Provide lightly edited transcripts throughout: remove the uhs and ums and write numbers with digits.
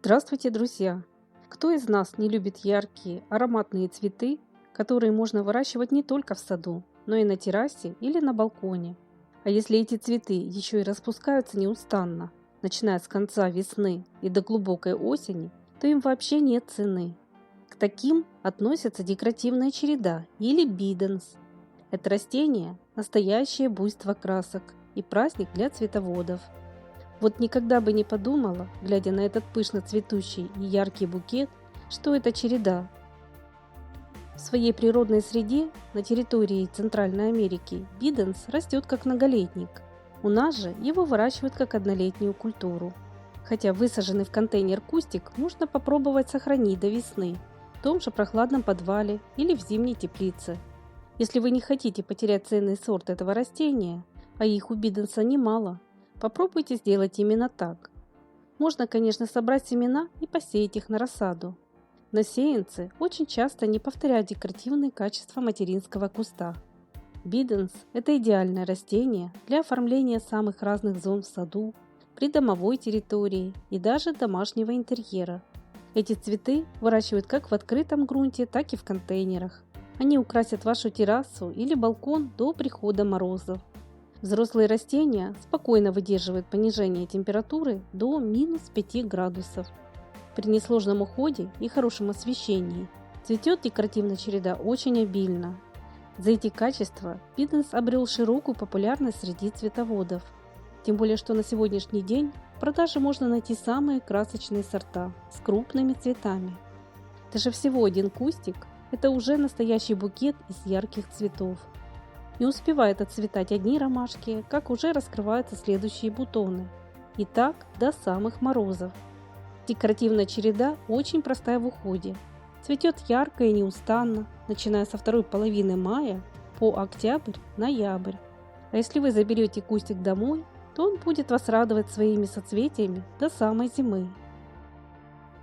Здравствуйте, друзья! Кто из нас не любит яркие, ароматные цветы, которые можно выращивать не только в саду, но и на террасе или на балконе? А если эти цветы еще и распускаются неустанно, начиная с конца весны и до глубокой осени, то им вообще нет цены. К таким относится декоративная череда или биденс. Это растение– настоящее буйство красок и праздник для цветоводов. Вот никогда бы не подумала, глядя на этот пышно цветущий и яркий букет, что это череда. В своей природной среде на территории Центральной Америки биденс растет как многолетник. У нас же его выращивают как однолетнюю культуру. Хотя высаженный в контейнер кустик можно попробовать сохранить до весны в том же прохладном подвале или в зимней теплице. Если вы не хотите потерять ценный сорт этого растения, а их у биденса немало, попробуйте сделать именно так. Можно, конечно, собрать семена и посеять их на рассаду. Но сеянцы очень часто не повторяют декоративные качества материнского куста. Биденс– это идеальное растение для оформления самых разных зон в саду, придомовой территории и даже домашнего интерьера. Эти цветы выращивают как в открытом грунте, так и в контейнерах. Они украсят вашу террасу или балкон до прихода морозов. Взрослые растения спокойно выдерживают понижение температуры до -5 градусов. При несложном уходе и хорошем освещении цветет декоративная череда очень обильно. За эти качества биденс обрел широкую популярность среди цветоводов. Тем более, что на сегодняшний день в продаже можно найти самые красочные сорта с крупными цветами. Даже всего один кустик – это уже настоящий букет из ярких цветов. Не успевают отцветать одни ромашки, как уже раскрываются следующие бутоны. И так до самых морозов. Декоративная череда очень простая в уходе. Цветет ярко и неустанно, начиная со второй половины мая по октябрь-ноябрь. А если вы заберете кустик домой, то он будет вас радовать своими соцветиями до самой зимы.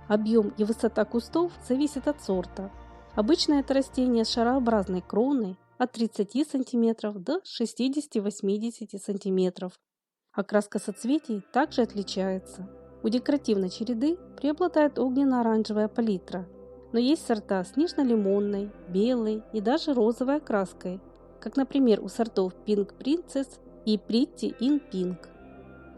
Объем и высота кустов зависит от сорта. Обычно это растение с шарообразной кроной от 30 см до 60-80 см. Окраска соцветий также отличается. У декоративной череды преобладает огненно-оранжевая палитра, но есть сорта с нежно-лимонной, белой и даже розовой окраской, как, например, у сортов Pink Princess и Pretty in Pink.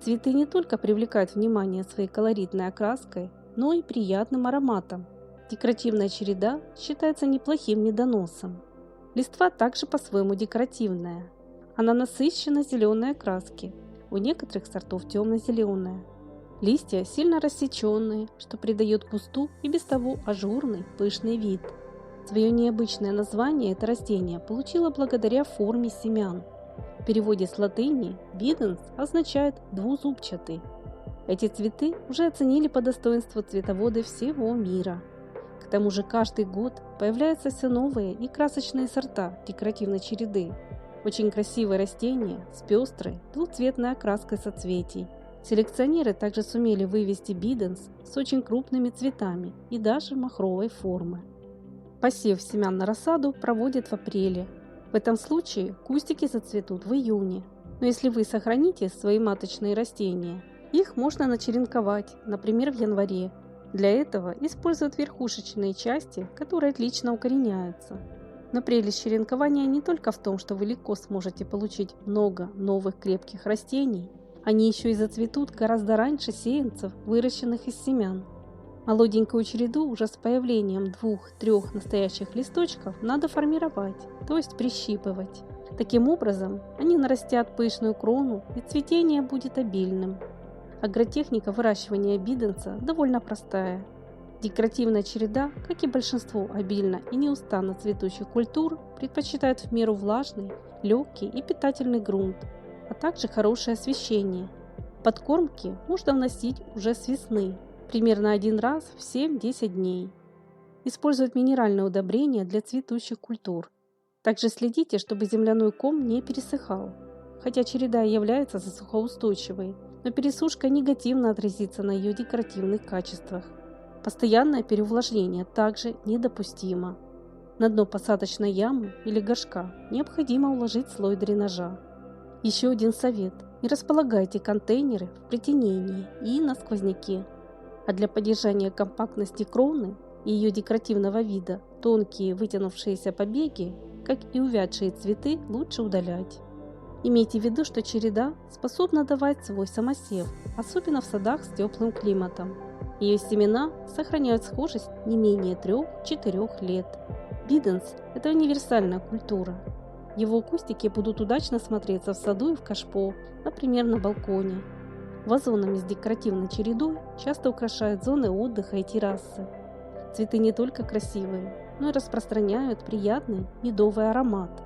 Цветы не только привлекают внимание своей колоритной окраской, но и приятным ароматом. Декоративная череда считается неплохим медоносом. Листва также по-своему декоративная. Она насыщенно зеленой окраски, у некоторых сортов темно-зеленая. Листья сильно рассеченные, что придает кусту и без того ажурный, пышный вид. Свое необычное название это растение получило благодаря форме семян. В переводе с латыни «биденс» означает «двузубчатый». Эти цветы уже оценили по достоинству цветоводы всего мира. К тому же каждый год появляются все новые и красочные сорта декоративной череды. Очень красивые растения с пестрой двухцветной окраской соцветий. Селекционеры также сумели вывести биденс с очень крупными цветами и даже махровой формы. Посев семян на рассаду проводят в апреле. В этом случае кустики зацветут в июне. Но если вы сохраните свои маточные растения, их можно начеренковать, например, в январе. Для этого используют верхушечные части, которые отлично укореняются. Но прелесть черенкования не только в том, что вы легко сможете получить много новых крепких растений, они еще и зацветут гораздо раньше сеянцев, выращенных из семян. Молоденькую череду уже с появлением 2-3 настоящих листочков надо формировать, то есть прищипывать. Таким образом, они нарастят пышную крону и цветение будет обильным. Агротехника выращивания биденса довольно простая. Декоративная череда, как и большинство обильно и неустанно цветущих культур, предпочитает в меру влажный, легкий и питательный грунт, а также хорошее освещение. Подкормки можно вносить уже с весны, примерно один раз в 7-10 дней. Используют минеральные удобрения для цветущих культур. Также следите, чтобы земляной ком не пересыхал. Хотя череда является засухоустойчивой, но пересушка негативно отразится на ее декоративных качествах. Постоянное переувлажнение также недопустимо. На дно посадочной ямы или горшка необходимо уложить слой дренажа. Еще один совет: не располагайте контейнеры в притенении и на сквозняке. А для поддержания компактности кроны и ее декоративного вида тонкие вытянувшиеся побеги, как и увядшие цветы, лучше удалять. Имейте в виду, что череда способна давать свой самосев, особенно в садах с теплым климатом. Ее семена сохраняют схожесть не менее 3-4 лет. Биденс – это универсальная культура. Его кустики будут удачно смотреться в саду и в кашпо, например, на балконе. Вазонами с декоративной чередой часто украшают зоны отдыха и террасы. Цветы не только красивые, но и распространяют приятный медовый аромат.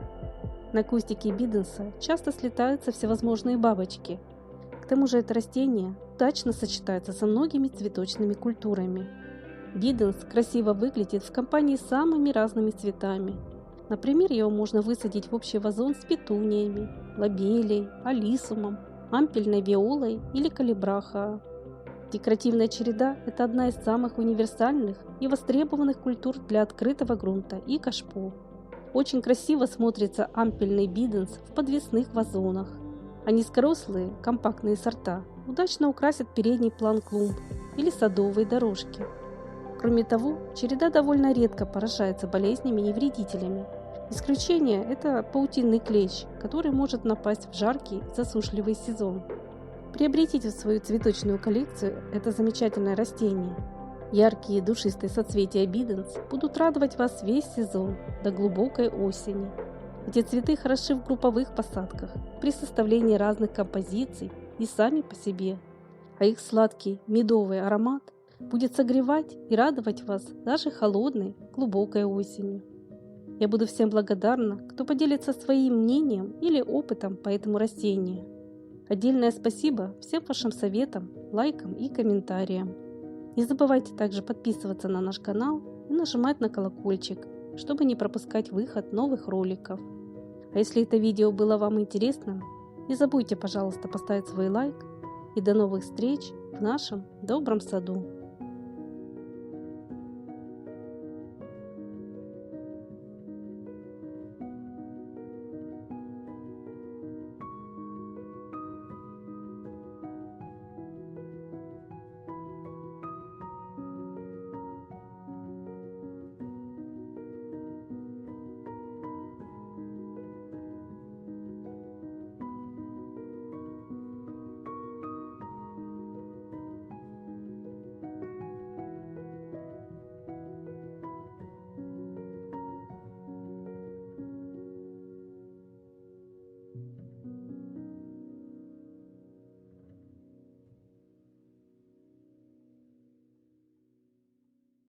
На кустике биденса часто слетаются всевозможные бабочки. К тому же это растение удачно сочетается со многими цветочными культурами. Биденс красиво выглядит в компании с самыми разными цветами. Например, его можно высадить в общий вазон с петуниями, лобелией, алисумом, ампельной виолой или калибрахоа. Декоративная череда – это одна из самых универсальных и востребованных культур для открытого грунта и кашпо. Очень красиво смотрится ампельный биденс в подвесных вазонах, а низкорослые компактные сорта удачно украсят передний план клумб или садовые дорожки. Кроме того, череда довольно редко поражается болезнями и вредителями. Исключение – это паутинный клещ, который может напасть в жаркий засушливый сезон. Приобретите в свою цветочную коллекцию это замечательное растение. Яркие душистые соцветия биденс будут радовать вас весь сезон до глубокой осени. Эти цветы хороши в групповых посадках, при составлении разных композиций и сами по себе. А их сладкий медовый аромат будет согревать и радовать вас даже холодной, глубокой осенью. Я буду всем благодарна, кто поделится своим мнением или опытом по этому растению. Отдельное спасибо всем вашим советам, лайкам и комментариям. Не забывайте также подписываться на наш канал и нажимать на колокольчик, чтобы не пропускать выход новых роликов. А если это видео было вам интересным, не забудьте, пожалуйста, поставить свой лайк. И до новых встреч в нашем добром саду.